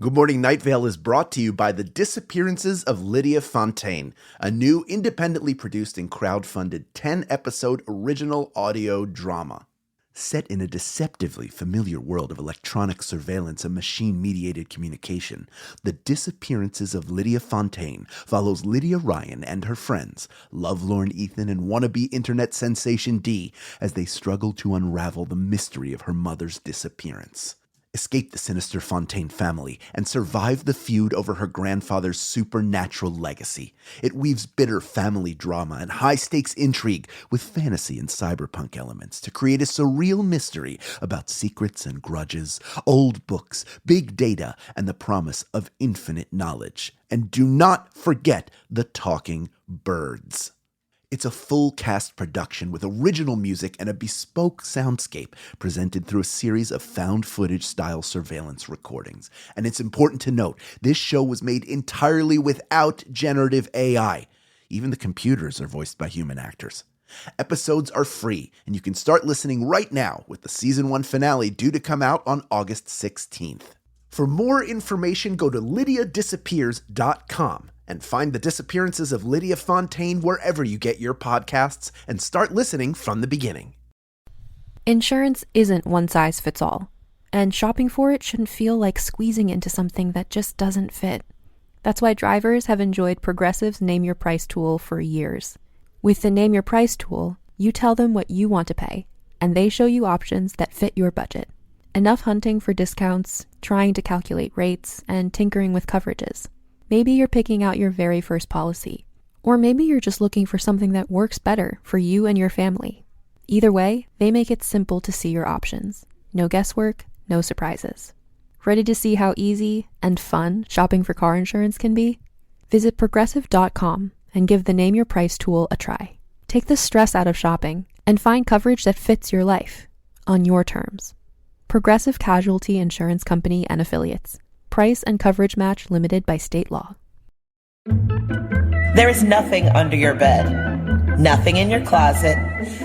Good Morning Night Vale is brought to you by The Disappearances of Lydia Fontaine, a new independently produced and crowdfunded 10-episode original audio drama. Set in a deceptively familiar world of electronic surveillance and machine-mediated communication, The Disappearances of Lydia Fontaine follows Lydia Ryan and her friends, lovelorn Ethan and wannabe internet sensation Dee, as they struggle to unravel the mystery of her mother's disappearance. Escape the sinister Fontaine family, and survive the feud over her grandfather's supernatural legacy. It weaves bitter family drama and high-stakes intrigue with fantasy and cyberpunk elements to create a surreal mystery about secrets and grudges, old books, big data, and the promise of infinite knowledge. And do not forget the talking birds. It's a full-cast production with original music and a bespoke soundscape presented through a series of found-footage-style surveillance recordings. And it's important to note, this show was made entirely without generative AI. Even the computers are voiced by human actors. Episodes are free, and you can start listening right now with the Season 1 finale due to come out on August 16th. For more information, go to lydiadisappears.com. and find The Disappearances of Lydia Fontaine wherever you get your podcasts and start listening from the beginning. Insurance isn't one size fits all, and shopping for it shouldn't feel like squeezing into something that just doesn't fit. That's why drivers have enjoyed Progressive's Name Your Price tool for years. With the Name Your Price tool, you tell them what you want to pay, and they show you options that fit your budget. Enough hunting for discounts, trying to calculate rates, and tinkering with coverages. Maybe you're picking out your very first policy, or maybe you're just looking for something that works better for you and your family. Either way, they make it simple to see your options. No guesswork, no surprises. Ready to see how easy and fun shopping for car insurance can be? Visit Progressive.com and give the Name Your Price tool a try. Take the stress out of shopping and find coverage that fits your life, on your terms. Progressive Casualty Insurance Company and Affiliates. Price and coverage match limited by state law. There is nothing under your bed, nothing in your closet,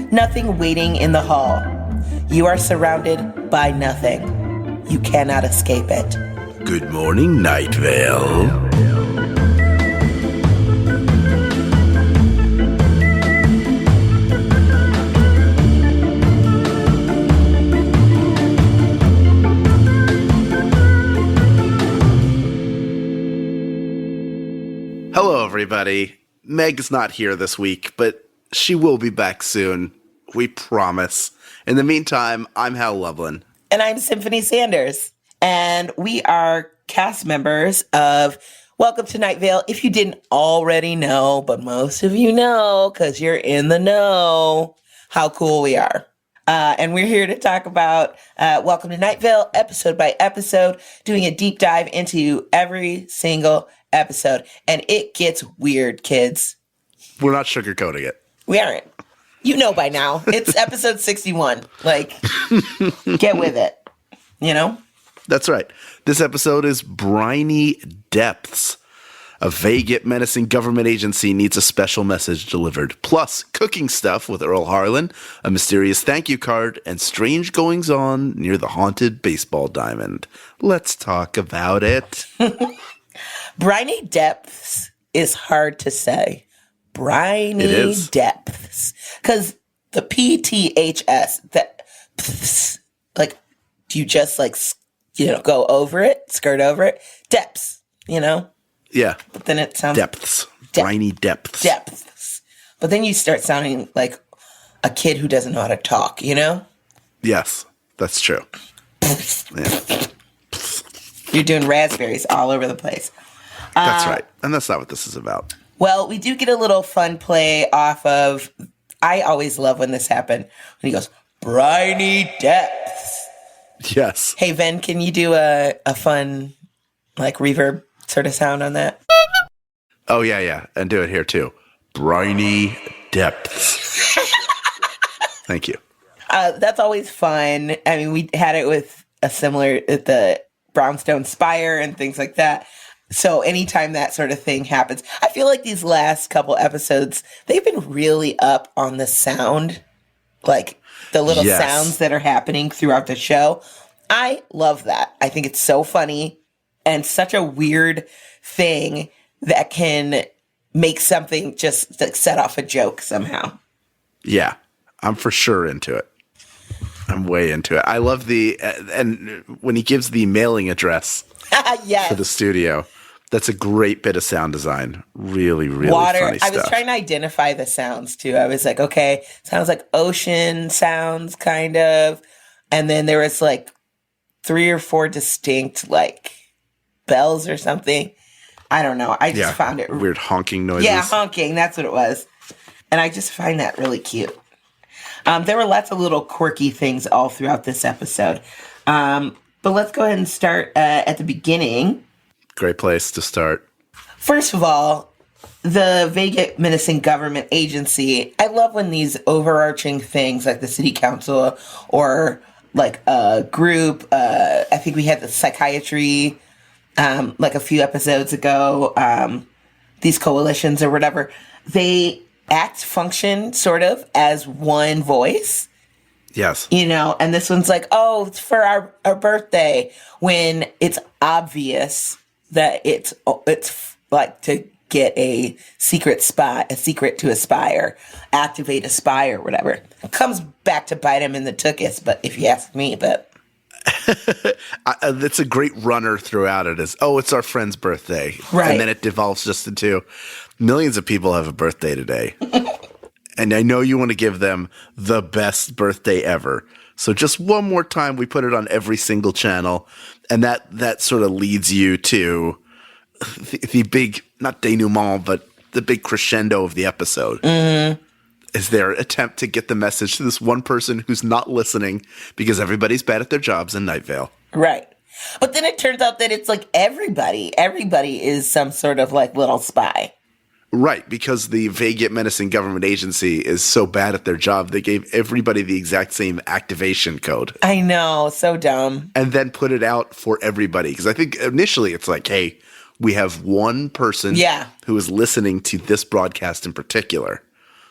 nothing waiting in the hall. You are surrounded by nothing. You cannot escape it. Good morning, Night Vale. Hello, everybody. Meg's not here this week, but she will be back soon. We promise. In the meantime, I'm Hal Lublin. And I'm Symphony Sanders. And we are cast members of Welcome to Night Vale. If you didn't already know, but most of you know, because you're in the know, how cool we are. And we're here to talk about Welcome to Night Vale, episode by episode, doing a deep dive into every single episode. And it gets weird, kids. We're not sugarcoating it. We aren't. You know by now. It's episode 61. Like, get with it. You know? That's right. This episode is Briny Depths. A vague yet menacing government agency needs a special message delivered. Plus, cooking stuff with Earl Harlan, a mysterious thank you card, and strange goings-on near the haunted baseball diamond. Let's talk about it. Briny Depths is hard to say. Briny Depths. Because the PTHS, that, like, do you just, like, go over it, skirt over it? Depths, Yeah. But then it sounds... Depths. Briny Depths. Depths. But then you start sounding like a kid who doesn't know how to talk, Yes, that's true. Yeah. You're doing raspberries all over the place. That's right. And that's not what this is about. Well, we do get a little fun play off of... I always love when this happened. When he goes, Briny Depths. Yes. Hey, Ven, can you do a fun, like, reverb sort of sound on that? Oh, yeah. And do it here, too. Briny Depths. Thank you. That's always fun. I mean, we had it with a similar... at the Brownstone Spire and things like that. So anytime that sort of thing happens, I feel like these last couple episodes, they've been really up on the sound, like the little sounds that are happening throughout the show. I love that. I think it's so funny. and such a weird thing that can make something just like set off a joke somehow. Yeah, I'm for sure into it. I'm way into it. I love and when he gives the mailing address Yes. for the studio, that's a great bit of sound design. Really, really Water. funny stuff. I was trying to identify the sounds too. I was like, okay, sounds like ocean sounds kind of. And then there was like 3 or 4 distinct like bells or something. I don't know. I just found it weird honking noises. Yeah, honking. That's what it was. And I just find that really cute. There were lots of little quirky things all throughout this episode. But let's go ahead and start at the beginning. Great place to start. First of all, the Vega Menacing Government Agency. I love when these overarching things like the city council or like a group. I think we had the psychiatry like a few episodes ago. These coalitions or whatever. They function sort of as one voice. Yes. You know, and this one's like, oh, it's for our birthday, when it's obvious that it's like to get a secret to aspire, activate aspire, whatever. It comes back to bite him in the tuchus, but if you ask me, but. That's a great runner throughout it is, oh, it's our friend's birthday. Right. And then it devolves just into millions of people have a birthday today. And I know you want to give them the best birthday ever. So just one more time, we put it on every single channel. And that sort of leads you to the big, not denouement, but the big crescendo of the episode. Mm-hmm. Is their attempt to get the message to this one person who's not listening because everybody's bad at their jobs in Night Vale. Right. But then it turns out that it's like everybody is some sort of like little spy. Right, because the Vega Menacing Government Agency is so bad at their job, they gave everybody the exact same activation code. I know, so dumb. And then put it out for everybody. Because I think initially it's like, hey, we have one person who is listening to this broadcast in particular.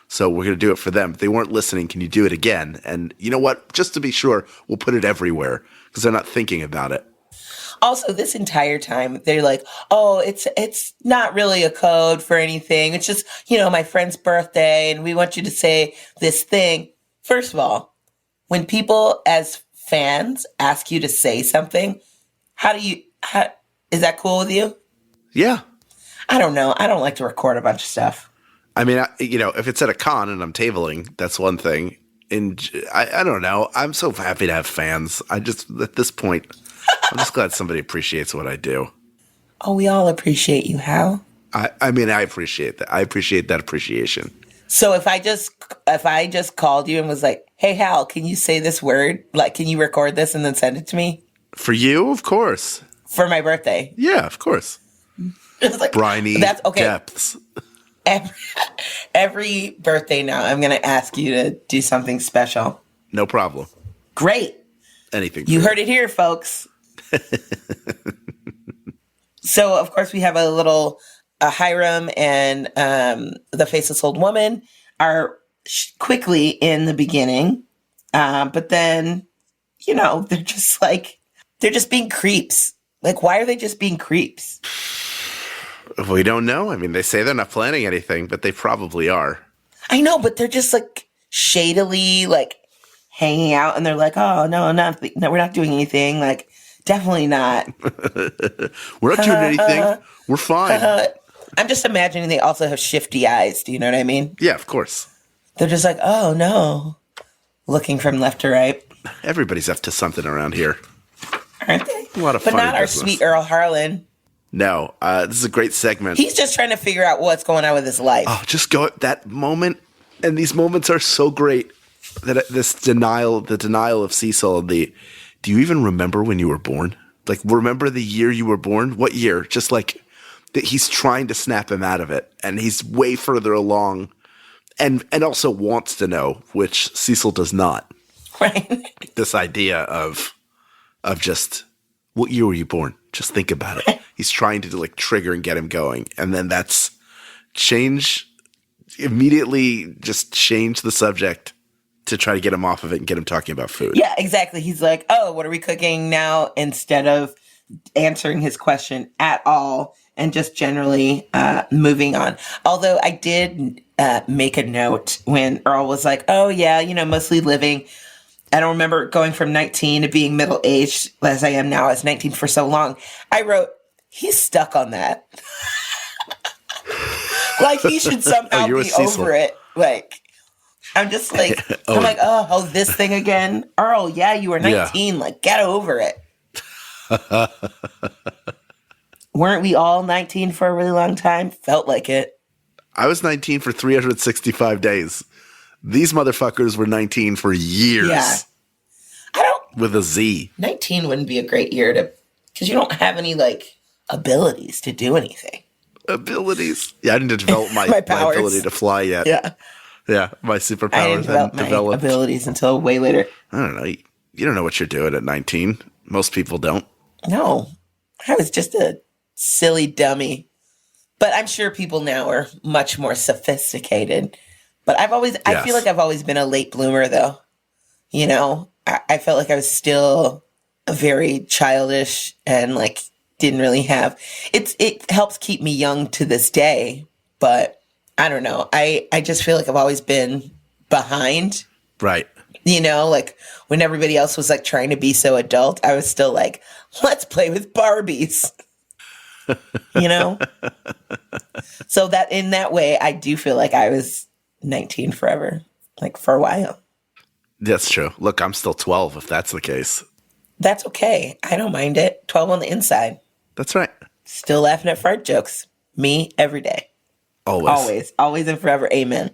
So we're going to do it for them. If they weren't listening, can you do it again? And you know what? Just to be sure, we'll put it everywhere because they're not thinking about it. Also, this entire time, they're like, oh, it's not really a code for anything. It's just, you know, my friend's birthday, and we want you to say this thing. First of all, when people as fans ask you to say something, is that cool with you? Yeah. I don't know. I don't like to record a bunch of stuff. I mean, if it's at a con and I'm tabling, that's one thing. And I don't know. I'm so happy to have fans. At this point, I'm just glad somebody appreciates what I do. Oh, we all appreciate you, Hal. I mean, I appreciate that. I appreciate that appreciation. So if I just called you and was like, hey, Hal, can you say this word? Like, can you record this and then send it to me? For you, of course. For my birthday. Yeah, of course. It's like, Briny Depths. Every birthday now, I'm going to ask you to do something special. No problem. Great. Anything. You heard it here, folks. So, of course, we have a little Hiram and the Faceless Old Woman are quickly in the beginning. But then, you know, they're just being creeps. Like, why are they just being creeps? We don't know. I mean, they say they're not planning anything, but they probably are. I know, but they're just like shadily like hanging out, and they're like, "Oh no, we're not doing anything." Like, definitely not. We're not doing anything. We're fine. I'm just imagining they also have shifty eyes. Do you know what I mean? Yeah, of course. They're just like, "Oh no," looking from left to right. Everybody's up to something around here, aren't they? A lot of but funny not business. Our sweet Earl Harlan. No, this is a great segment. He's just trying to figure out what's going on with his life. Oh, just go at that moment. And these moments are so great that the denial of Cecil, do you even remember when you were born? Like, remember the year you were born? What year? Just like that he's trying to snap him out of it. And he's way further along and also wants to know, which Cecil does not. Right. This idea of just, what year were you born? Just think about it. He's trying to like trigger and get him going. And then immediately just change the subject to try to get him off of it and get him talking about food. Yeah, exactly. He's like, oh, what are we cooking now instead of answering his question at all and just generally moving on. Although I did make a note when Earl was like, oh yeah, mostly living. I don't remember going from 19 to being middle-aged as I am now as 19 for so long. I wrote, he's stuck on that. Like he should somehow be over it. Like, I'm just like, oh, this thing again? Earl, yeah, you were 19. Yeah. Like, get over it. Weren't we all 19 for a really long time? Felt like it. I was 19 for 365 days. These motherfuckers were 19 for years. Yeah. With a Z. 19 wouldn't be a great year because you don't have any, like, abilities to do anything. Abilities? Yeah, I didn't develop my ability to fly yet. Yeah. Yeah, my superpower. I didn't develop my abilities until way later. I don't know. You don't know what you're doing at 19. Most people don't. No. I was just a silly dummy. But I'm sure people now are much more sophisticated. But I feel like I've always been a late bloomer, though. I felt like I was still very childish and, like, didn't really have... It helps keep me young to this day, but I don't know. I just feel like I've always been behind. Right. Like, when everybody else was, like, trying to be so adult, I was still like, let's play with Barbies. So that in that way, I do feel like I was 19 forever, like, for a while. That's true. Look, I'm still 12 if that's the case. That's okay. I don't mind it. 12 on the inside. That's right. Still laughing at fart jokes. Me, every day. Always and forever. Amen.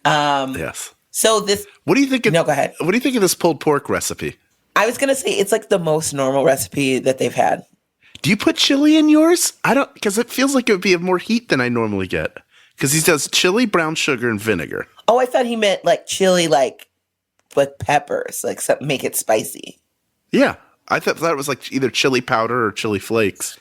Yes. So this... What do you think? No, go ahead. What do you think of this pulled pork recipe? I was going to say it's like the most normal recipe that they've had. Do you put chili in yours? I don't, because it feels like it would be of more heat than I normally get. Because he does chili, brown sugar, and vinegar. Oh, I thought he meant like chili, like with peppers, like something make it spicy. Yeah, I thought it was like either chili powder or chili flakes.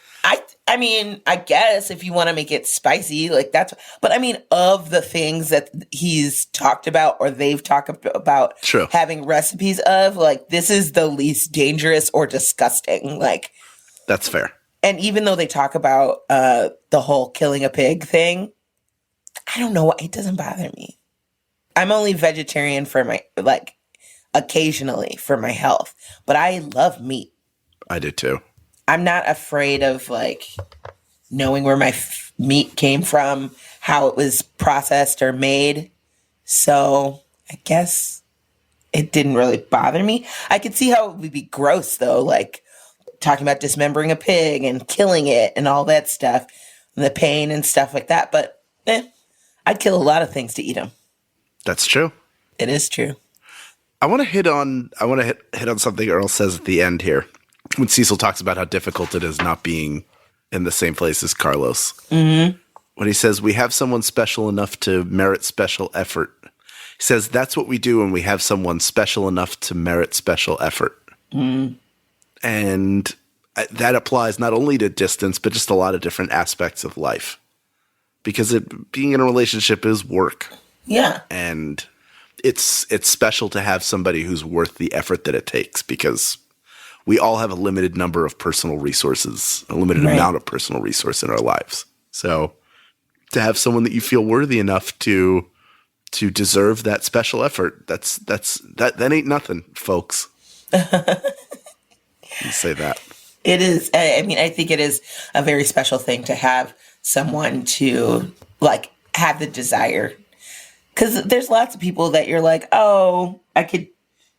I mean, I guess if you want to make it spicy, like that's. But I mean, of the things that he's talked about or they've talked about True. Having recipes of, like this is the least dangerous or disgusting. Like that's fair. And even though they talk about the whole killing a pig thing, I don't know what it doesn't bother me. I'm only vegetarian for my occasionally for my health, but I love meat. I do too. I'm not afraid of like knowing where my meat came from, how it was processed or made. So I guess it didn't really bother me. I could see how it would be gross though, like talking about dismembering a pig and killing it and all that stuff and the pain and stuff like that. But I'd kill a lot of things to eat them. That's true. It is true. I want to hit on something Earl says at the end here. When Cecil talks about how difficult it is not being in the same place as Carlos. Mm-hmm. When he says, we have someone special enough to merit special effort. He says, that's what we do when we have someone special enough to merit special effort. Mm. And that applies not only to distance, but just a lot of different aspects of life. Because being in a relationship is work. Yeah. And it's special to have somebody who's worth the effort that it takes because we all have a limited number of personal resources, a limited amount of personal resource in our lives. So to have someone that you feel worthy enough to deserve that special effort, that ain't nothing, folks. You say that. It is. I mean, I think it is a very special thing to have someone to like have the desire. Because there's lots of people that you're like, oh, I could,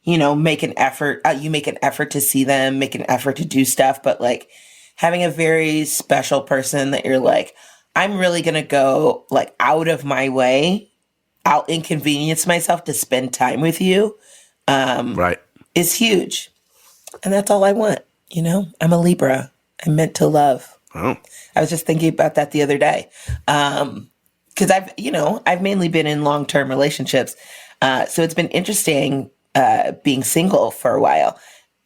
make an effort. You make an effort to see them, make an effort to do stuff. But like having a very special person that you're like, I'm really going to go like out of my way, I'll inconvenience myself to spend time with you. Right. Is huge. And that's all I want. I'm a Libra. I'm meant to love. Oh. I was just thinking about that the other day. Because I've mainly been in long-term relationships. So it's been interesting being single for a while.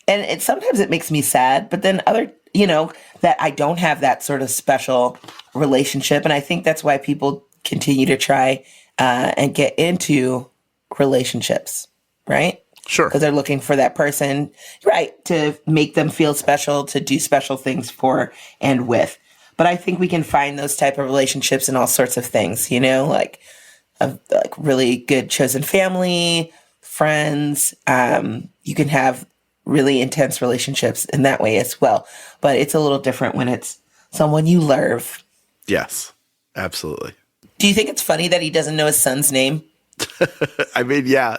And sometimes it makes me sad, but then that I don't have that sort of special relationship. And I think that's why people continue to try and get into relationships, right? Sure. Because they're looking for that person, right, to make them feel special, to do special things for and with. But I think we can find those type of relationships in all sorts of things, like really good chosen family, friends. You can have really intense relationships in that way as well. But it's a little different when it's someone you love. Yes, absolutely. Do you think it's funny that he doesn't know his son's name? I mean, yeah,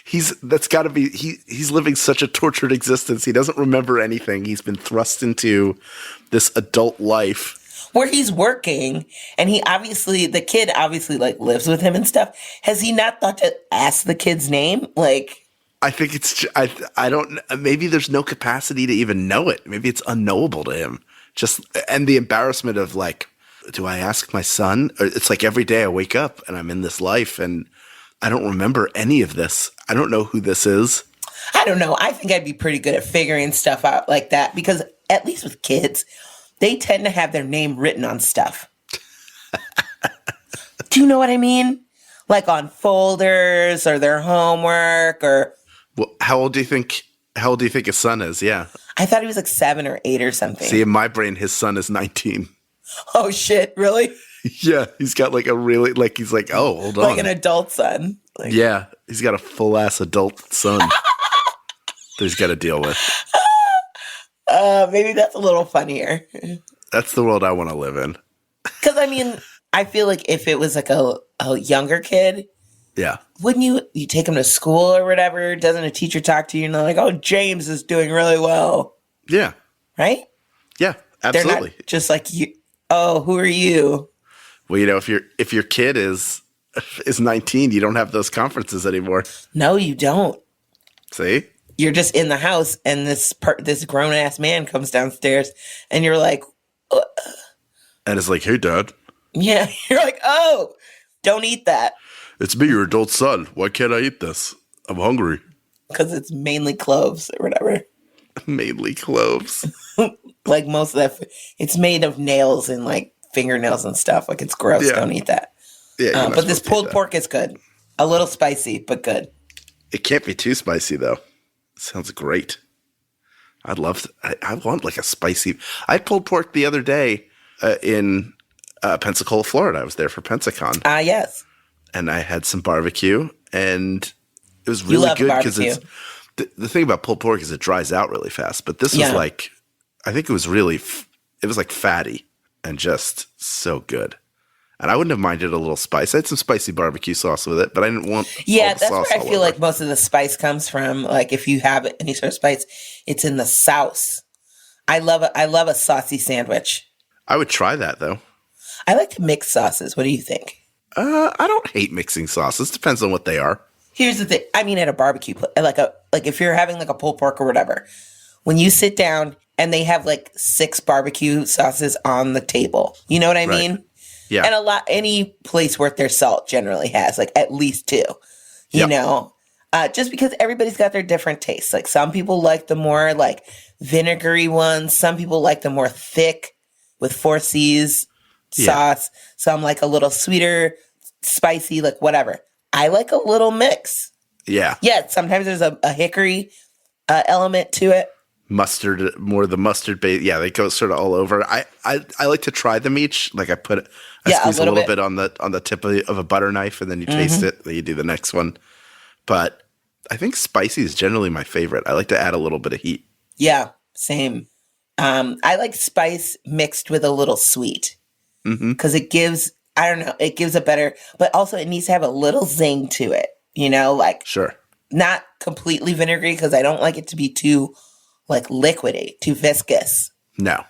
he's living such a tortured existence. He doesn't remember anything. He's been thrust into this adult life where he's working, and the kid obviously like lives with him and stuff. Has he not thought to ask the kid's name? Like, I think I don't, maybe there's no capacity to even know it. Maybe it's unknowable to him. And the embarrassment of like, do I ask my son? Or it's like every day I wake up and I'm in this life and I don't remember any of this. I don't know who this is. I don't know. I think I'd be pretty good at figuring stuff out like that because at least with kids, they tend to have their name written on stuff. Do you know what I mean? Like on folders or their homework or. Well, how old do you think his son is? Yeah. I thought he was like 7 or 8 or something. See, in my brain, his son is 19. Oh shit! Really? Yeah, he's got like a really he's like, oh, hold on, like an adult son. Yeah, he's got a full ass adult son that he's got to deal with. Maybe that's a little funnier. That's the world I want to live in. Because I mean, I feel like if it was like a younger kid, yeah, wouldn't you take him to school or whatever? Doesn't a teacher talk to you and they're like, oh, James is doing really well? Yeah. Right? Yeah, absolutely. They're not just like you. Oh, who are you? Well, if your kid is 19, you don't have those conferences anymore. No, you don't. See? You're just in the house, and this grown ass man comes downstairs, and you're like, and it's like, hey, Dad. Yeah, you're like, oh, don't eat that. It's me, your adult son. Why can't I eat this? I'm hungry. Because it's mainly cloves or whatever. Mainly cloves. Like most of that, it's made of nails and like fingernails and stuff. Like it's gross. Yeah. Don't eat that. Yeah, but this pulled pork is good. A little spicy, but good. It can't be too spicy though. It sounds great. I'd love to. I want like a spicy. I pulled pork the other day in Pensacola, Florida. I was there for Pensacon. Yes. And I had some barbecue, and it was really good because it's the thing about pulled pork is it dries out really fast. But this was like, I think it was like fatty and just so good. And I wouldn't have minded a little spice. I had some spicy barbecue sauce with it, but I didn't want all the that's sauce where I feel like most of the spice comes from. Like if you have any sort of spice, it's in the sauce. I love a saucy sandwich. I would try that though. I like to mix sauces. What do you think? I don't hate mixing sauces. Depends on what they are. Here's the thing. I mean, at a barbecue, like if you're having like a pulled pork or whatever, when you sit down and they have like 6 barbecue sauces on the table, you know what I mean? Yeah. And any place worth their salt generally has like at least 2, you know, just because everybody's got their different tastes. Like some people like the more like vinegary ones. Some people like the more thick with 4 C's sauce. Some like a little sweeter, spicy, like whatever. I like a little mix. Yeah. Yeah. Sometimes there's a hickory element to it. Mustard, more the mustard base. Yeah, they go sort of all over. I like to try them each. Like I squeeze a little bit on the tip of a butter knife, and then you taste it. Then you do the next one. But I think spicy is generally my favorite. I like to add a little bit of heat. Yeah, same. I like spice mixed with a little sweet because it gives. I don't know. It gives a better, but also it needs to have a little zing to it. You know, like sure, not completely vinegary because I don't like it to be too like liquidy, too viscous. No,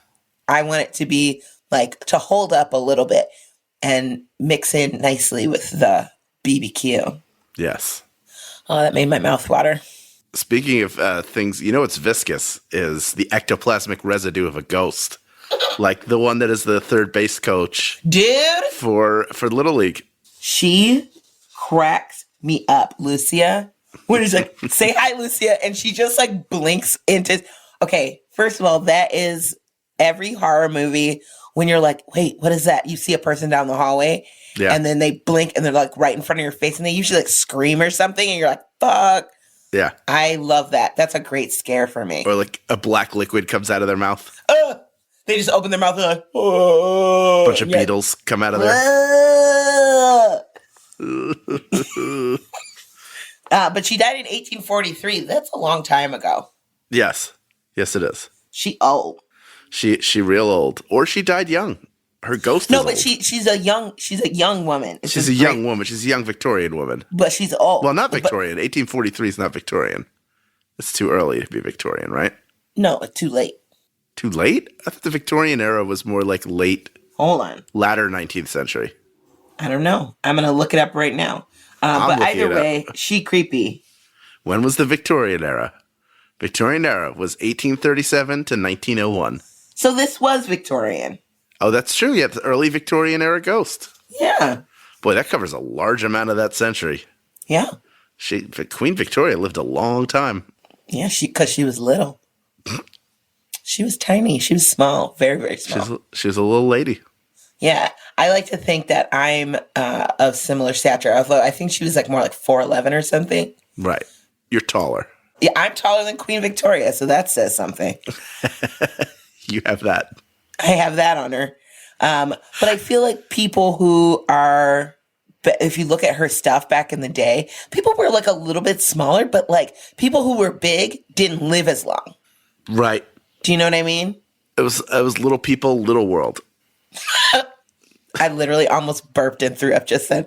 I want it to be like to hold up a little bit and mix in nicely with the BBQ. Yes. Oh, that made my mouth water. Speaking of things, you know what's viscous is the ectoplasmic residue of a ghost. Like the one that is the third base coach. Dude. For Little League. She cracks me up, Lucia. When he's like, say hi, Lucia. And she just like blinks into. Okay, first of all, that is every horror movie when you're like, wait, what is that? You see a person down the hallway and then they blink and they're like right in front of your face and they usually like scream or something and you're like, fuck. Yeah. I love that. That's a great scare for me. Or like a black liquid comes out of their mouth. They just open their mouth and like, oh. Bunch of beetles come out of there. But she died in 1843. That's a long time ago. Yes. Yes, it is. She old. She real old. Or she died young. Her ghost is old. she's a young woman. She's a young woman. She's a young Victorian woman. But she's old. Well, not Victorian. 1843 is not Victorian. It's too early to be Victorian, right? No, too late. Too late? I thought the Victorian era was more like Hold on. latter 19th century. I don't know. I'm going to look it up right now. But either way, she creepy. When was the Victorian era? Victorian era was 1837 to 1901. So this was Victorian. Oh, that's true. Yeah, the early Victorian era ghost. Yeah. Boy, that covers a large amount of that century. Yeah. Queen Victoria lived a long time. Yeah, because she was little. She was tiny. She was small. Very, very small. She was a little lady. Yeah. I like to think that I'm of similar stature, although I think she was like more like 4'11" or something. Right. You're taller. Yeah, I'm taller than Queen Victoria, so that says something. You have that. I have that on her. But I feel like people who are, if you look at her stuff back in the day, people were like a little bit smaller, but like people who were big didn't live as long. Right. Do you know what I mean? It was little people, little world. I literally almost burped and threw up just then.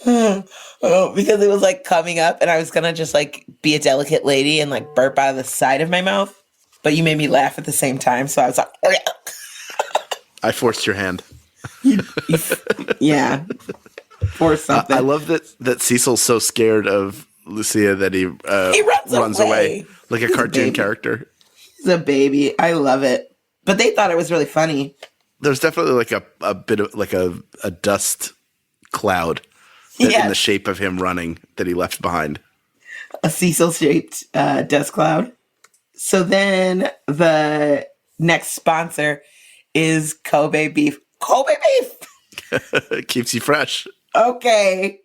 Because it was like coming up and I was going to just like be a delicate lady and like burp out of the side of my mouth. But you made me laugh at the same time. So I was like, oh, yeah. I forced your hand. Yeah. For something. I love that Cecil's so scared of Lucia that he runs away like a cartoon character. He's a baby. I love it. But they thought it was really funny. There's definitely like a bit of like a dust cloud in the shape of him running that he left behind. A Cecil-shaped dust cloud. So then the next sponsor is Kobe beef. Kobe beef! It keeps you fresh. Okay.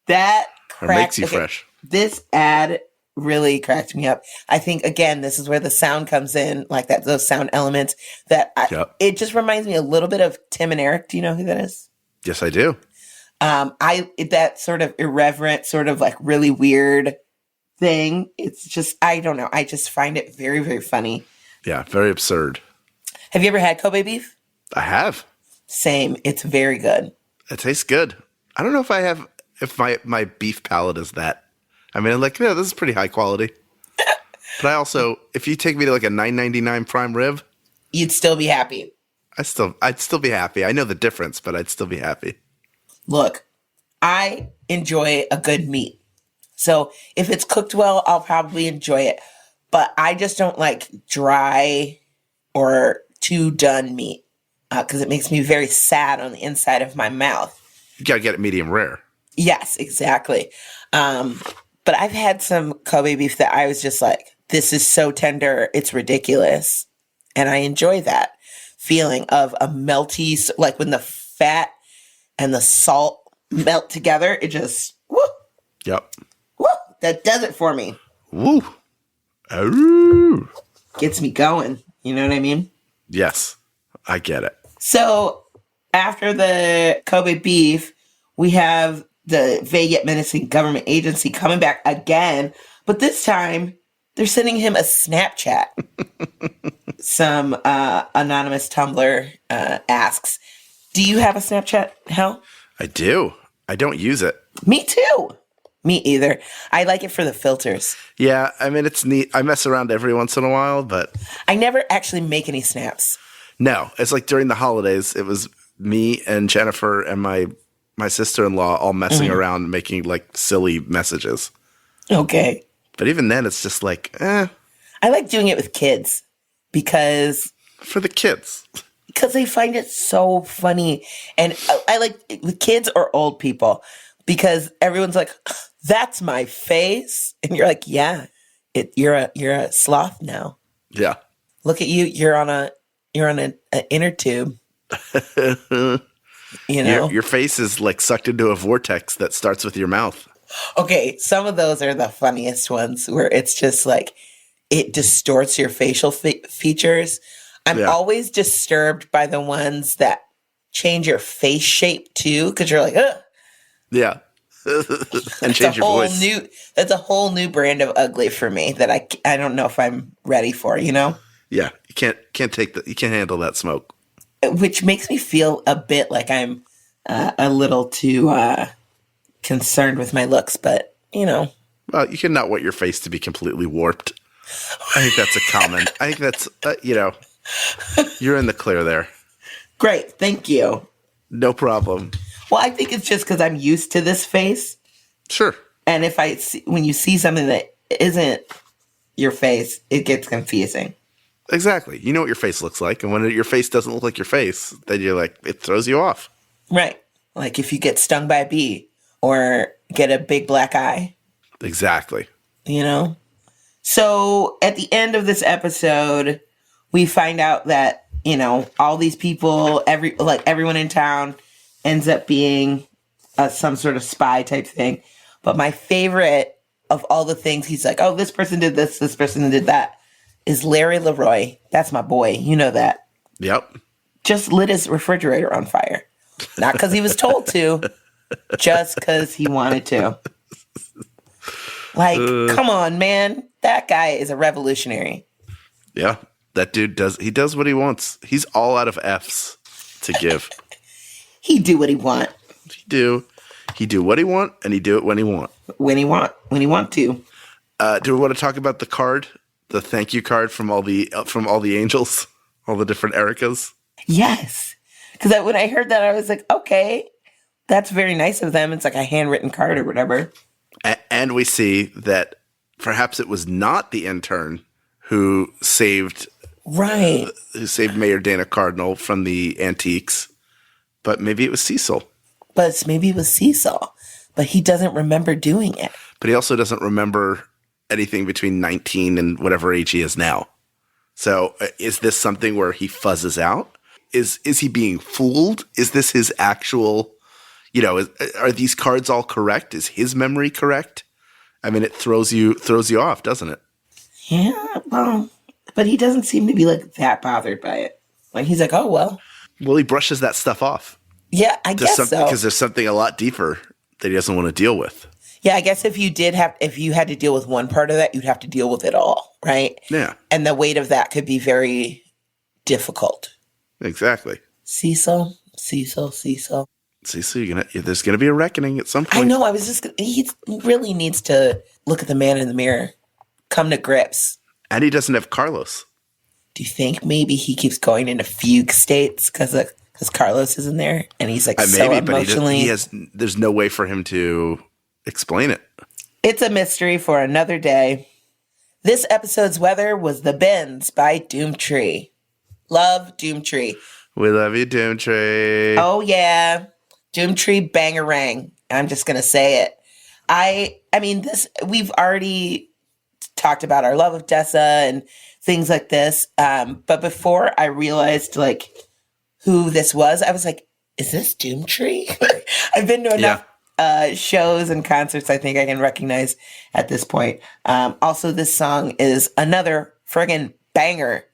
That makes you fresh. This ad really cracked me up. I think, again, this is where the sound comes in, like that, those sound elements it just reminds me a little bit of Tim and Eric. Do you know who that is? Yes, I do. That sort of irreverent, sort of like really weird thing. It's just, I don't know. I just find it very, very funny. Yeah, very absurd. Have you ever had Kobe beef? I have. Same. It's very good. It tastes good. I don't know if my beef palate is that. I mean, like, this is pretty high quality. But I also, if you take me to like a $9.99 prime rib, you'd still be happy. I'd still be happy. I know the difference, but I'd still be happy. Look, I enjoy a good meat. So if it's cooked well, I'll probably enjoy it. But I just don't like dry or too done meat because it makes me very sad on the inside of my mouth. You got to get it medium rare. Yes, exactly. But I've had some Kobe beef that I was just like, this is so tender, it's ridiculous. And I enjoy that feeling of a melty, like when the fat and the salt melt together, it just, woo. Yep. Woo, that does it for me. Woo. Ooh. Gets me going. You know what I mean? Yes, I get it. So after the Kobe beef, we have the vague yet menacing government agency coming back again, but this time they're sending him a Snapchat. Some anonymous Tumblr asks, do you have a Snapchat, Hal? I do. I don't use it. Me too. Me either. I like it for the filters. Yeah, I mean, it's neat. I mess around every once in a while, but I never actually make any snaps. No, it's like during the holidays, it was me and Jennifer and my sister-in-law all messing around making like silly messages. Okay. But even then, it's just like, I like doing it with kids because... For the kids. Because they find it so funny. And I like it with kids or old people because everyone's like, that's my face. And you're like, yeah, you're a sloth now. Yeah. Look at you. You're on an inner tube. you know? Your face is like sucked into a vortex that starts with your mouth. Okay, some of those are the funniest ones where it's just like it distorts your facial features. I'm always disturbed by the ones that change your face shape too, because you're like, ugh. Yeah. And change your voice. That's a whole new brand of ugly for me that I don't know if I'm ready for, you know? Yeah, you can't handle that smoke. Which makes me feel a bit like I'm a little too concerned with my looks, but you know. Well, you cannot want your face to be completely warped. I think that's a common. I think that's you're in the clear there. Great, thank you. No problem. Well, I think it's just because I'm used to this face. Sure. And if when you see something that isn't your face, it gets confusing. Exactly. You know what your face looks like, and when your face doesn't look like your face, then you're like, it throws you off. Right. Like if you get stung by a bee or get a big black eye. Exactly. You know? So at the end of this episode, we find out that, you know, all these people, everyone in town ends up being some sort of spy type thing. But my favorite of all the things, he's like, oh, this person did this person did that, is Larry Leroy. That's my boy. You know that. Yep. Just lit his refrigerator on fire. Not because he was told to, just because he wanted to. Like, come on, man. That guy is a revolutionary. Yeah. That dude does what he wants. He's all out of F's to give. He do what he want. He do what he want, and he do it when he want. When he want to. Do we want to talk about the card? The thank you card from all the angels, all the different Ericas? Yes. Because when I heard that, I was like, okay, that's very nice of them. It's like a handwritten card or whatever. And we see that perhaps it was not the intern who saved Mayor Dana Cardinal from the antiques, but maybe it was Cecil. But he doesn't remember doing it. But he also doesn't remember anything between 19 and whatever age he is now. So is this something where he fuzzes out? Is he being fooled? Is this his actual, are these cards all correct? Is his memory correct? I mean, it throws you off, doesn't it? Yeah, well, but he doesn't seem to be like that bothered by it. Like he's like, oh, well. Well, he brushes that stuff off. Yeah, I guess so. Because there's something a lot deeper that he doesn't want to deal with. Yeah, I guess if you had to deal with one part of that, you'd have to deal with it all, right? Yeah. And the weight of that could be very difficult. Exactly. Cecil. Cecil, there's gonna be a reckoning at some point. I know. He really needs to look at the man in the mirror, come to grips. And he doesn't have Carlos. Do you think maybe he keeps going into fugue states because Carlos isn't there, and he's like so emotionally? There's no way for him to explain it. It's a mystery for another day. This episode's weather was The Bends by Doomtree. Love Doomtree. We love you, Doomtree. Oh yeah, Doomtree bangarang. I'm just gonna say it. I mean, we've already talked about our love of Dessa and things like this. But before I realized like who this was, I was like, is this Doomtree? I've been to enough shows and concerts I think I can recognize at this point. Also, this song is another friggin' banger.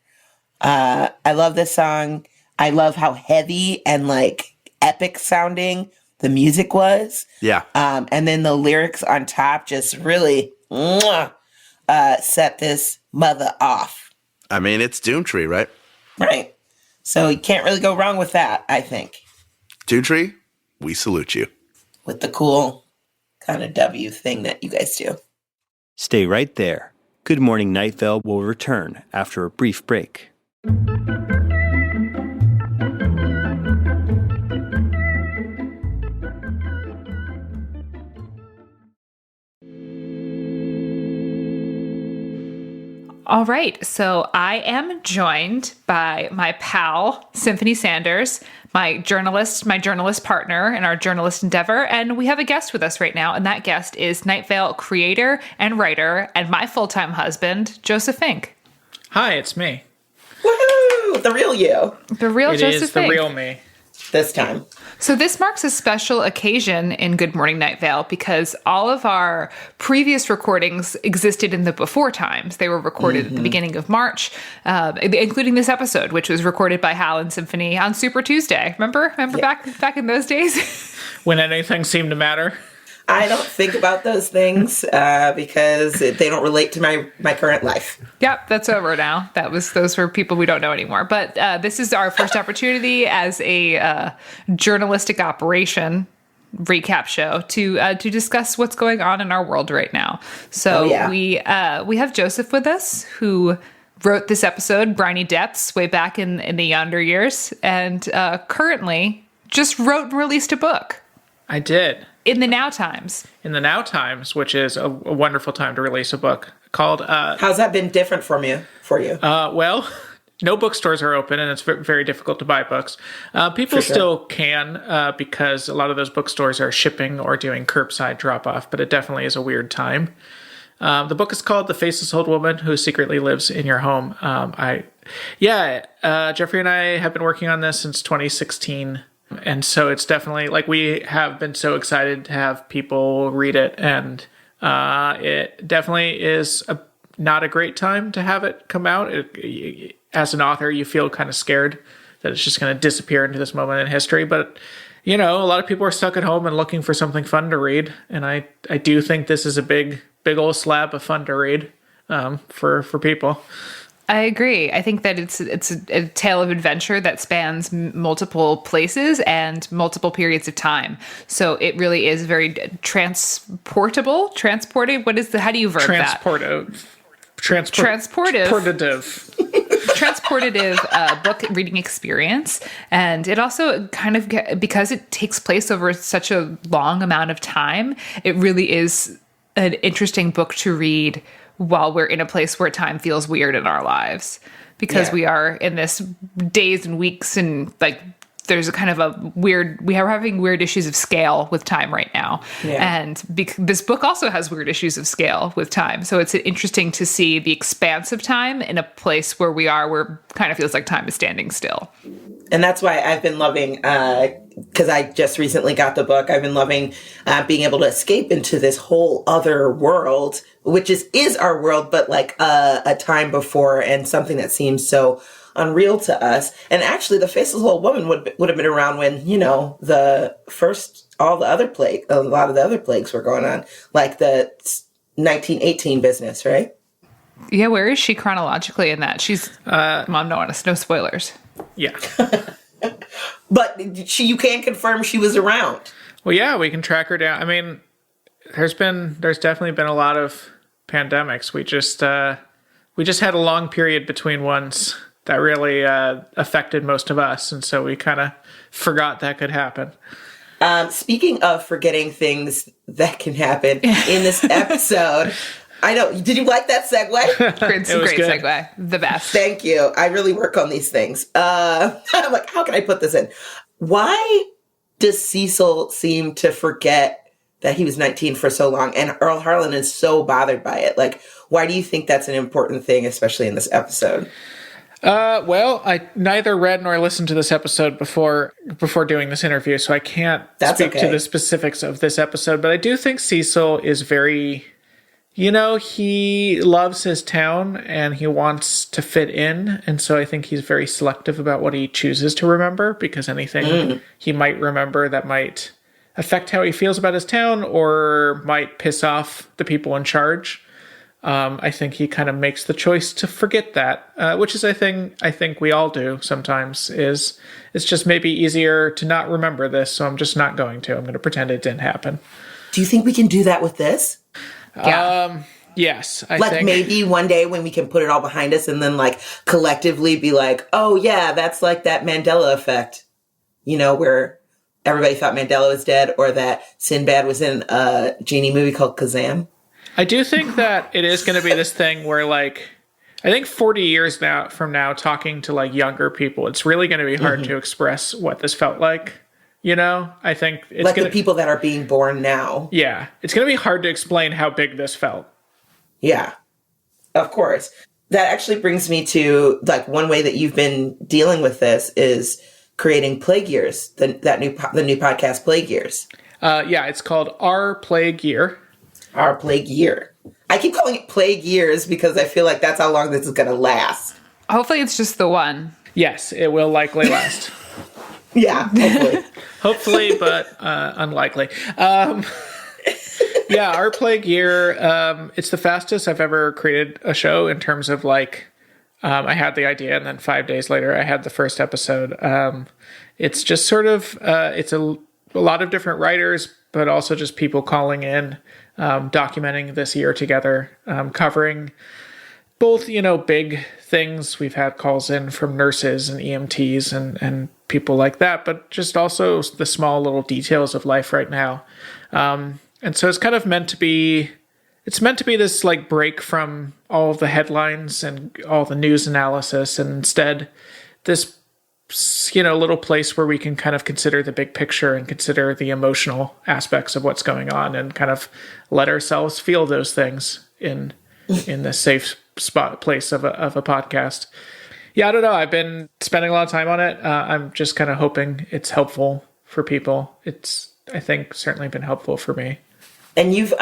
I love this song. I love how heavy and like epic sounding the music was. Yeah. And then the lyrics on top just really set this mother off. I mean, it's Doomtree, right? Right. So you can't really go wrong with that, I think. Doomtree, we salute you. With the cool kind of W thing that you guys do. Stay right there. Good Morning Night Vale will return after a brief break. All right, so I am joined by my pal, Symphony Sanders, my journalist partner in our journalist endeavor, and we have a guest with us right now, and that guest is Night Vale creator and writer and my full-time husband, Joseph Fink. Hi, it's me. Woohoo! The real you. The real Joseph Fink. It is the real me. this time. So this marks a special occasion in Good Morning Night Vale because all of our previous recordings existed in the before times. They were recorded at the beginning of March, including this episode, which was recorded by Hal and Symphony on Super Tuesday. Remember back in those days? When anything seemed to matter. I don't think about those things because they don't relate to my current life. Yep, that's over now. Those were people we don't know anymore. But this is our first opportunity as a journalistic operation recap show to discuss what's going on in our world right now. So we have Joseph with us, who wrote this episode, Briny Depths, way back in the yonder years, and currently just wrote and released a book. I did. In the Now Times. In the Now Times, which is a wonderful time to release a book called... How's that been different for you? Well, no bookstores are open, and it's very difficult to buy books. People still can, because a lot of those bookstores are shipping or doing curbside drop-off, but it definitely is a weird time. The book is called The Faceless Old Woman Who Secretly Lives in Your Home. Jeffrey and I have been working on this since 2016. And so it's definitely, like, we have been so excited to have people read it, and it definitely is not a great time to have it come out. As an author, you feel kind of scared that it's just going to disappear into this moment in history. But, a lot of people are stuck at home and looking for something fun to read. And I do think this is a big old slab of fun to read for people. I agree. I think that it's a tale of adventure that spans multiple places and multiple periods of time. So it really is very transportable. Transported. How do you verb that? Transportative book reading experience. And it also kind of, because it takes place over such a long amount of time, it really is an interesting book to read while we're in a place where time feels weird in our lives, because we are in this days and weeks, and like there's a kind of we are having weird issues of scale with time right now. And this book also has weird issues of scale with time. So it's interesting to see the expanse of time in a place where it kind of feels like time is standing still. And that's why I've been loving, because I just recently got the book, I've been loving being able to escape into this whole other world, which is our world, but like a time before, and something that seems so unreal to us. And actually, the Faceless Old Woman would have been around when, a lot of the other plagues were going on, like the 1918 business, right? Yeah, where is she chronologically in that? She's Mom, no spoilers. Yeah. But you can confirm she was around. Well, yeah, we can track her down. I mean, there's definitely been a lot of pandemics. We just had a long period between ones that really affected most of us, and so we kind of forgot that could happen. Speaking of forgetting things that can happen in this episode, I know. Did you like that segue? It's a great segue. The best. Thank you. I really work on these things. I'm like, how can I put this in? Why does Cecil seem to forget that he was 19 for so long? And Earl Harlan is so bothered by it. Like, why do you think that's an important thing, especially in this episode? Well, I neither read nor listened to this episode before doing this interview, so I can't speak to the specifics of this episode. But I do think Cecil is very... he loves his town and he wants to fit in. And so I think he's very selective about what he chooses to remember, because anything he might remember that might affect how he feels about his town or might piss off the people in charge, I think he kind of makes the choice to forget that, which is a thing I think we all do sometimes. It's just maybe easier to not remember this, so I'm just not going to. I'm going to pretend it didn't happen. Do you think we can do that with this? Yeah. Yes. I like think maybe one day when we can put it all behind us and then like collectively be like, oh yeah, that's like that Mandela effect, where everybody thought Mandela was dead, or that Sinbad was in a genie movie called Kazam. I do think that it is going to be this thing where, like, I think 40 years from now, talking to like younger people, it's really going to be hard to express what this felt like. I think it's like the people that are being born now. Yeah. It's going to be hard to explain how big this felt. Yeah, of course. That actually brings me to like one way that you've been dealing with this is creating Plague Years, the new podcast Plague Years. Yeah, it's called Our Plague Year. Our Plague Year. I keep calling it Plague Years because I feel like that's how long this is going to last. Hopefully it's just the one. Yes, it will likely last. Yeah, hopefully. Hopefully, but unlikely. Yeah, Our Plague Year, it's the fastest I've ever created a show in terms of like, I had the idea and then 5 days later I had the first episode. It's just sort of, it's a lot of different writers, but also just people calling in, documenting this year together, covering both, big things. We've had calls in from nurses and EMTs and people like that, but just also the small little details of life right now. And so it's kind of meant to be this like break from all of the headlines and all the news analysis, and instead this, little place where we can kind of consider the big picture and consider the emotional aspects of what's going on and kind of let ourselves feel those things in the safe place of a podcast. Yeah, I don't know. I've been spending a lot of time on it. I'm just kind of hoping it's helpful for people. It's, I think, certainly been helpful for me. And you've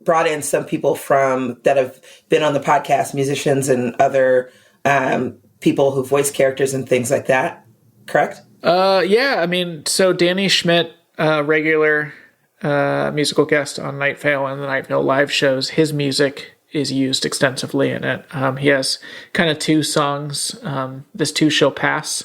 brought in some people that have been on the podcast, musicians and other people who voice characters and things like that, correct? Yeah, I mean, so Danny Schmidt, regular musical guest on Night Vale and the Night Vale live shows, his music is used extensively in it. He has kind of two songs, This Too Shall Pass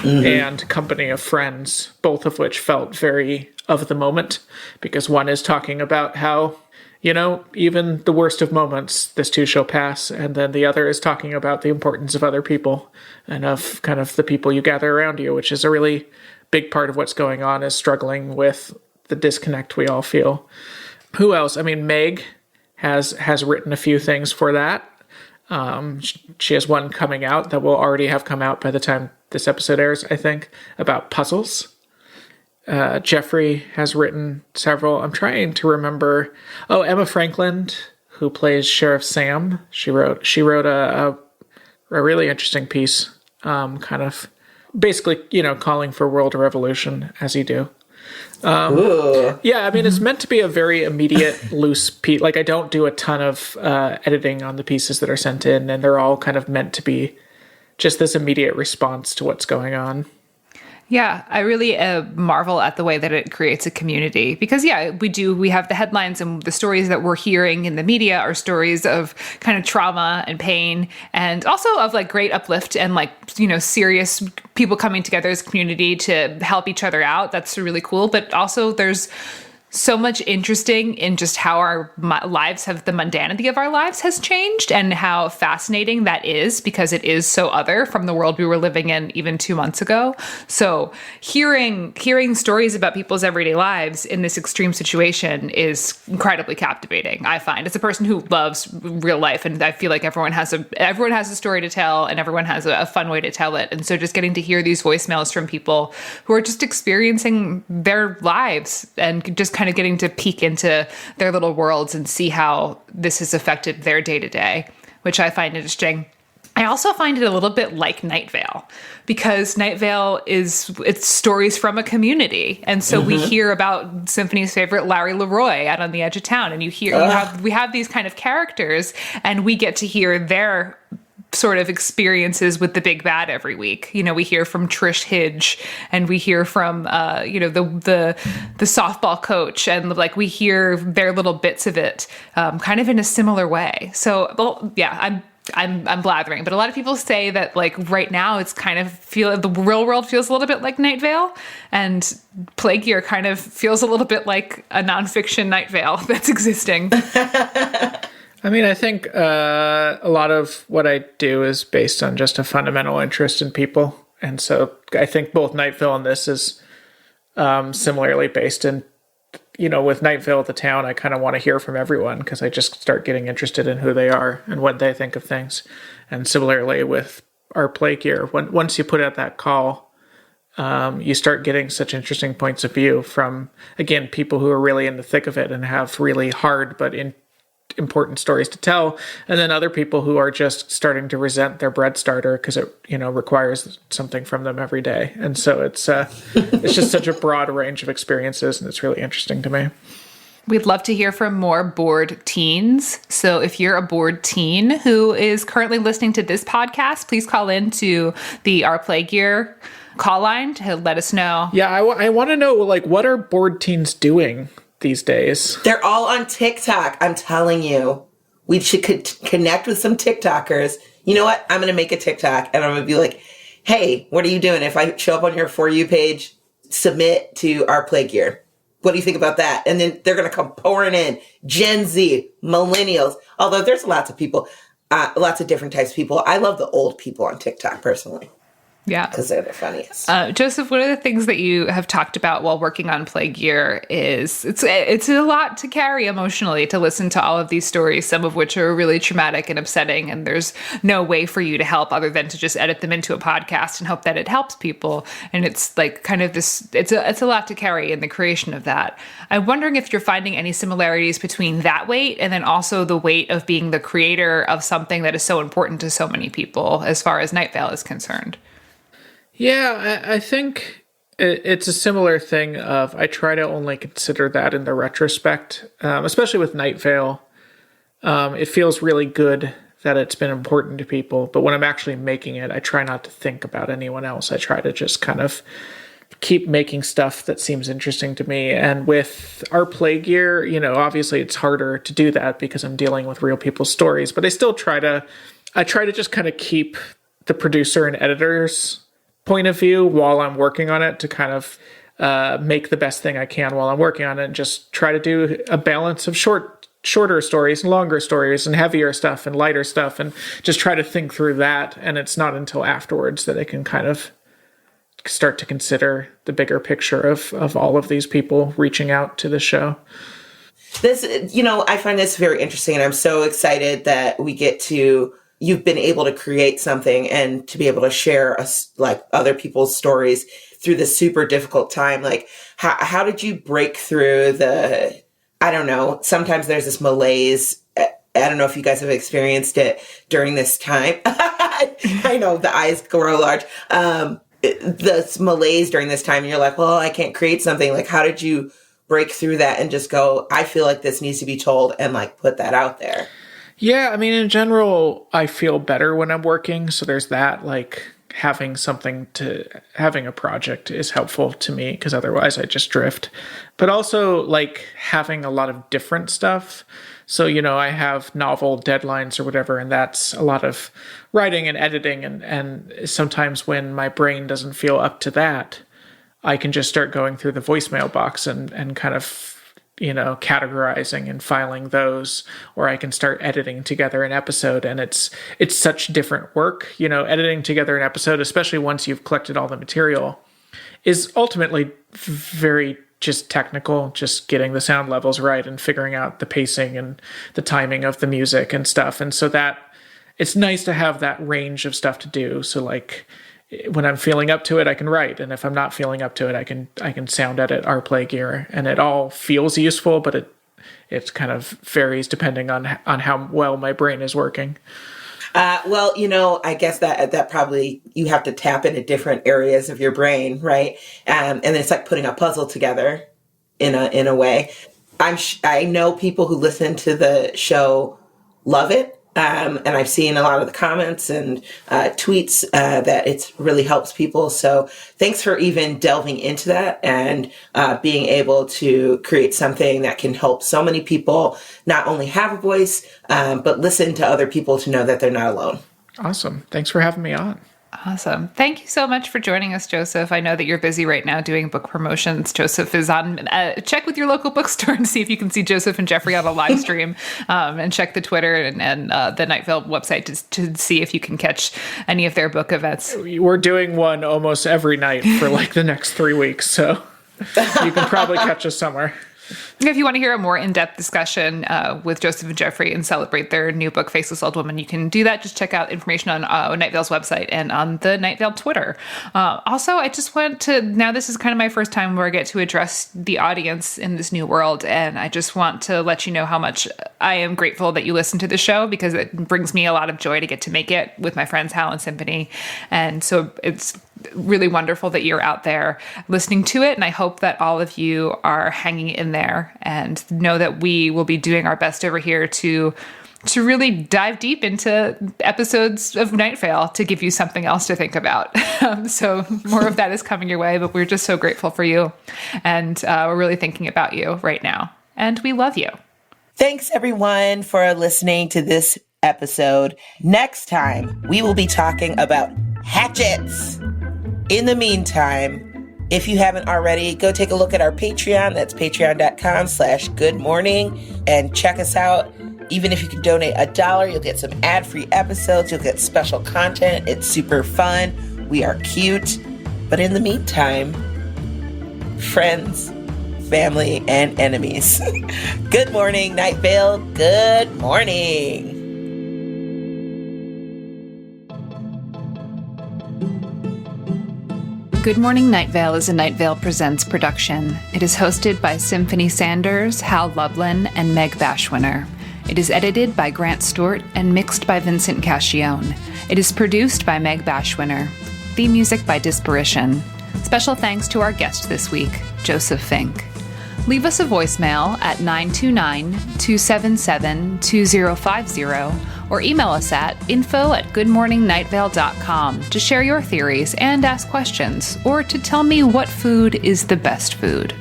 and Company of Friends, both of which felt very of the moment, because one is talking about how, even the worst of moments, this too shall pass, and then the other is talking about the importance of other people and of kind of the people you gather around you, which is a really big part of what's going on, is struggling with the disconnect we all feel. Who else? I mean, Meg has written a few things for that. She has one coming out that will already have come out by the time this episode airs, I think, about puzzles. Jeffrey has written several. I'm trying to remember. Oh, Emma Franklin, who plays Sheriff Sam. She wrote a really interesting piece, kind of basically, calling for world revolution as you do. Yeah, I mean, it's meant to be a very immediate, loose piece. Like, I don't do a ton of editing on the pieces that are sent in, and they're all kind of meant to be just this immediate response to what's going on. Yeah, I really marvel at the way that it creates a community, because we have the headlines, and the stories that we're hearing in the media are stories of kind of trauma and pain, and also of like great uplift and like, serious people coming together as a community to help each other out. That's really cool. But also there's so much interesting in just how our lives the mundanity of our lives has changed, and how fascinating that is, because it is so other from the world we were living in even 2 months ago. So hearing stories about people's everyday lives in this extreme situation is incredibly captivating, I find. As a person who loves real life, and I feel like everyone has a story to tell, and everyone has a fun way to tell it. And so just getting to hear these voicemails from people who are just experiencing their lives and just kind of getting to peek into their little worlds and see how this has affected their day-to-day, which I find interesting. I also find it a little bit like Night Vale, because Night Vale it's stories from a community. And so we hear about Symphony's favorite Larry Leroy out on the edge of town, and we have these kind of characters, and we get to hear their sort of experiences with the big bad every week. We hear from Trish Hidge, and we hear from the softball coach, and like we hear their little bits of it, kind of in a similar way. So, well, yeah, I'm blathering, but a lot of people say that like right now it's kind of the real world feels a little bit like Night Vale, and Plague Year kind of feels a little bit like a nonfiction Night Vale that's existing. I mean, I think a lot of what I do is based on just a fundamental interest in people. And so I think both Night Vale and this is similarly based in, with Night Vale, the town, I kind of want to hear from everyone, because I just start getting interested in who they are and what they think of things. And similarly with Our Plague Year, once you put out that call, you start getting such interesting points of view from, again, people who are really in the thick of it and have really hard but important stories to tell, and then other people who are just starting to resent their bread starter because it, requires something from them every day. And so it's just such a broad range of experiences, and it's really interesting to me. We'd love to hear from more bored teens. So if you're a bored teen who is currently listening to this podcast, please call in to the Our Play Gear call line to let us know. Yeah, I want to know, what are bored teens doing these days? They're all on TikTok. I'm telling you, we should connect with some TikTokers. You know what? I'm going to make a TikTok and I'm going to be like, hey, what are you doing? If I show up on your For You page, submit to Our Play Gear. What do you think about that? And then they're going to come pouring in. Gen Z, millennials. Although there's lots of people, lots of different types of people. I love the old people on TikTok personally. Yeah. Because they're the funniest. Joseph, one of the things that you have talked about while working on Play Gear is it's a lot to carry emotionally to listen to all of these stories, some of which are really traumatic and upsetting, and there's no way for you to help other than to just edit them into a podcast and hope that it helps people. And it's like kind of this, it's a lot to carry in the creation of that. I'm wondering if you're finding any similarities between that weight and then also the weight of being the creator of something that is so important to so many people as far as Night Vale is concerned. Yeah, I think it's a similar thing of I try to only consider that in the retrospect, especially with Night Vale. It feels really good that it's been important to people, but when I'm actually making it, I try not to think about anyone else. I try to just kind of keep making stuff that seems interesting to me. And with Our Play Gear, obviously it's harder to do that because I'm dealing with real people's stories, but I try to just kind of keep the producer and editor's point of view while I'm working on it to kind of make the best thing I can while I'm working on it, and just try to do a balance of shorter stories and longer stories and heavier stuff and lighter stuff, and just try to think through that. And it's not until afterwards that I can kind of start to consider the bigger picture of all of these people reaching out to the show. This, I find this very interesting, and I'm so excited that you've been able to create something and to be able to share other people's stories through this super difficult time. Like, how did you break through I don't know, sometimes there's this malaise. I don't know if you guys have experienced it during this time. I know the eyes grow large. This malaise during this time, and you're like, well, I can't create something. Like, how did you break through that and just go, I feel like this needs to be told, and put that out there? Yeah, I mean, in general, I feel better when I'm working. So there's that, having a project is helpful to me because otherwise I just drift. But also, having a lot of different stuff. So, I have novel deadlines or whatever, and that's a lot of writing and editing. And sometimes when my brain doesn't feel up to that, I can just start going through the voicemail box and kind of categorizing and filing those, or I can start editing together an episode. And it's such different work, editing together an episode, especially once you've collected all the material, is ultimately very just technical, just getting the sound levels right and figuring out the pacing and the timing of the music and stuff. And so that it's nice to have that range of stuff to do. So when I'm feeling up to it, I can write. And if I'm not feeling up to it, I can sound edit Our Play Gear. And it all feels useful, but it kind of varies depending on how well my brain is working. Well, I guess that probably you have to tap into different areas of your brain, right? And it's like putting a puzzle together in a way. I know people who listen to the show love it. And I've seen a lot of the comments and tweets that it really helps people. So thanks for even delving into that and being able to create something that can help so many people not only have a voice, but listen to other people to know that they're not alone. Awesome. Thanks for having me on. Awesome. Thank you so much for joining us, Joseph. I know that you're busy right now doing book promotions. Joseph is on, check with your local bookstore and see if you can see Joseph and Jeffrey on a live stream, and check the Twitter and the Night Vale website to see if you can catch any of their book events. We're doing one almost every night for the next 3 weeks, so you can probably catch us somewhere. If you want to hear a more in-depth discussion with Joseph and Jeffrey and celebrate their new book, Faceless Old Woman, you can do that. Just check out information on Night Vale's website and on the Night Vale Twitter. Also, I just want to, now this is kind of my first time where I get to address the audience in this new world, and I just want to let you know how much I am grateful that you listen to the show, because it brings me a lot of joy to get to make it with my friends Hal and Symphony. And so it's really wonderful that you're out there listening to it, and I hope that all of you are hanging in there, and know that we will be doing our best over here to really dive deep into episodes of Night Vale to give you something else to think about. So more of that is coming your way, but we're just so grateful for you, and we're really thinking about you right now, and we love you. Thanks everyone for listening to this episode. Next time, we will be talking about hatchets. In the meantime, if you haven't already, go take a look at our Patreon. That's patreon.com/goodmorning, and check us out. Even if you can donate $1, you'll get some ad-free episodes. You'll get special content. It's super fun. We are cute. But in the meantime, friends, family, and enemies. Good morning, Night Vale. Good morning. Good Morning Night Vale is a Night Vale Presents production. It is hosted by Symphony Sanders, Hal Lublin, and Meg Bashwiner. It is edited by Grant Stewart and mixed by Vincent Cacchione. It is produced by Meg Bashwiner. Theme music by Disparition. Special thanks to our guest this week, Joseph Fink. Leave us a voicemail at 929-277-2050 or email us at info@goodmorningnightVale.com to share your theories and ask questions, or to tell me what food is the best food.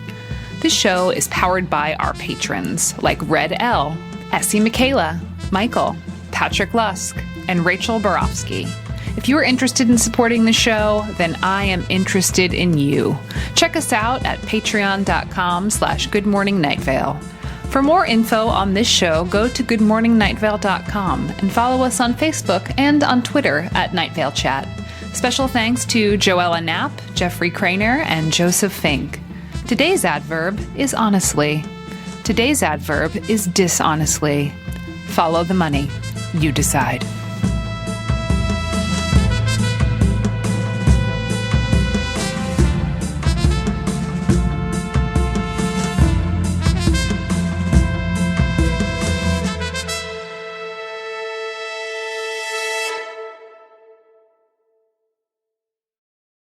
This show is powered by our patrons like Red L, Essie Michaela, Michael, Patrick Lusk, and Rachel Borofsky. If you are interested in supporting the show, then I am interested in you. Check us out at patreon.com/goodmorningnightVale. For more info on this show, go to goodmorningnightVale.com and follow us on Facebook and on Twitter at Night Vale Chat. Special thanks to Joella Knapp, Jeffrey Craner, and Joseph Fink. Today's adverb is honestly. Today's adverb is dishonestly. Follow the money. You decide.